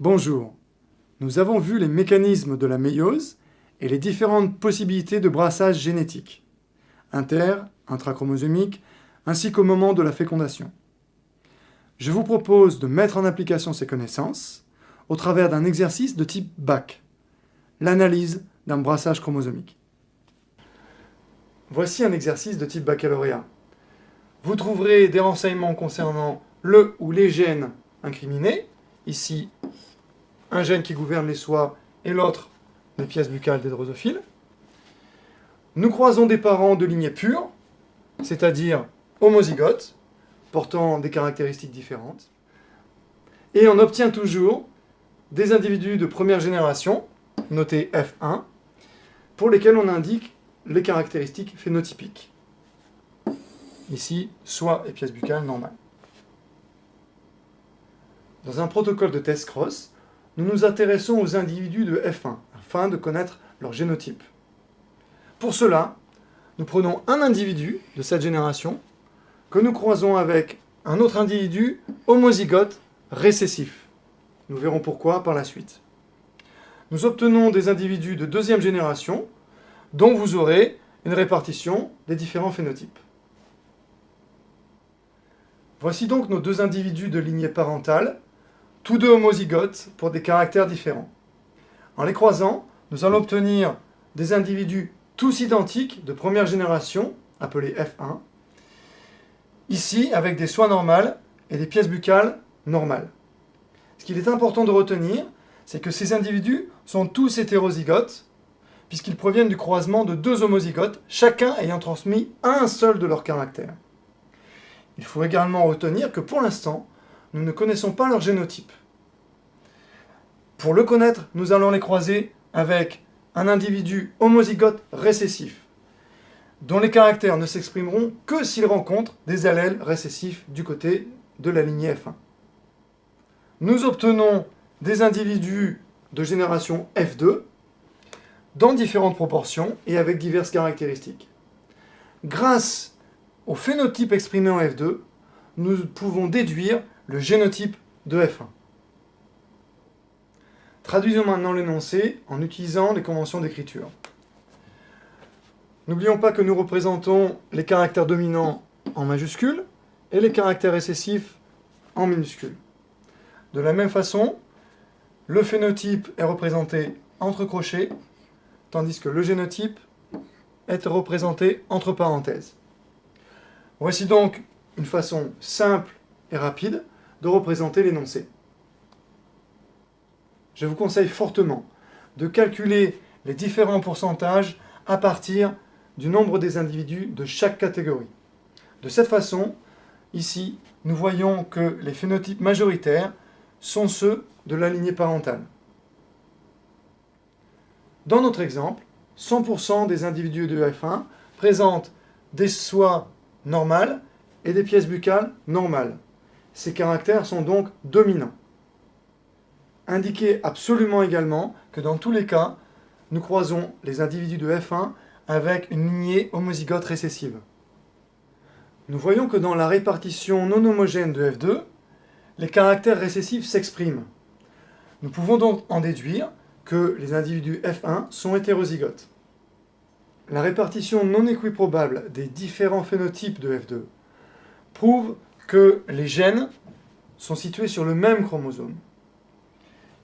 Bonjour, nous avons vu les mécanismes de la méiose et les différentes possibilités de brassage génétique, inter, intrachromosomique, ainsi qu'au moment de la fécondation. Je vous propose de mettre en application ces connaissances au travers d'un exercice de type BAC, l'analyse d'un brassage chromosomique. Voici un exercice de type baccalauréat. Vous trouverez des renseignements concernant le ou les gènes incriminés, ici un gène qui gouverne les soies et l'autre les pièces buccales des drosophiles. Nous croisons des parents de lignée pure, c'est-à-dire homozygotes, portant des caractéristiques différentes, et on obtient toujours des individus de première génération, notés F1, pour lesquels on indique les caractéristiques phénotypiques. Ici, soie et pièces buccales normales. Dans un protocole de test cross, nous nous intéressons aux individus de F1, afin de connaître leur génotype. Pour cela, nous prenons un individu de cette génération que nous croisons avec un autre individu homozygote récessif. Nous verrons pourquoi par la suite. Nous obtenons des individus de deuxième génération dont vous aurez une répartition des différents phénotypes. Voici donc nos deux individus de lignée parentale, tous deux homozygotes pour des caractères différents. En les croisant, nous allons obtenir des individus tous identiques de première génération, appelés F1, ici avec des soies normales et des pièces buccales normales. Ce qu'il est important de retenir, c'est que ces individus sont tous hétérozygotes, puisqu'ils proviennent du croisement de deux homozygotes, chacun ayant transmis un seul de leurs caractères. Il faut également retenir que pour l'instant, nous ne connaissons pas leur génotype. Pour le connaître, nous allons les croiser avec un individu homozygote récessif, dont les caractères ne s'exprimeront que s'ils rencontrent des allèles récessifs du côté de la lignée F1. Nous obtenons des individus de génération F2 dans différentes proportions et avec diverses caractéristiques. Grâce au phénotype exprimé en F2, nous pouvons déduire le génotype de F1. Traduisons maintenant l'énoncé en utilisant les conventions d'écriture. N'oublions pas que nous représentons les caractères dominants en majuscules et les caractères récessifs en minuscules. De la même façon, le phénotype est représenté entre crochets, tandis que le génotype est représenté entre parenthèses. Voici donc une façon simple et rapide de représenter l'énoncé. Je vous conseille fortement de calculer les différents pourcentages à partir du nombre des individus de chaque catégorie. De cette façon, ici, nous voyons que les phénotypes majoritaires sont ceux de la lignée parentale. Dans notre exemple, 100% des individus de F1 présentent des soies normales et des pièces buccales normales. Ces caractères sont donc dominants. Indiquez absolument également que dans tous les cas, nous croisons les individus de F1 avec une lignée homozygote récessive. Nous voyons que dans la répartition non homogène de F2, les caractères récessifs s'expriment. Nous pouvons donc en déduire que les individus F1 sont hétérozygotes. La répartition non équiprobable des différents phénotypes de F2 prouve que les gènes sont situés sur le même chromosome.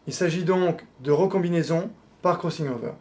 Il s'agit donc de recombinaison par crossing over.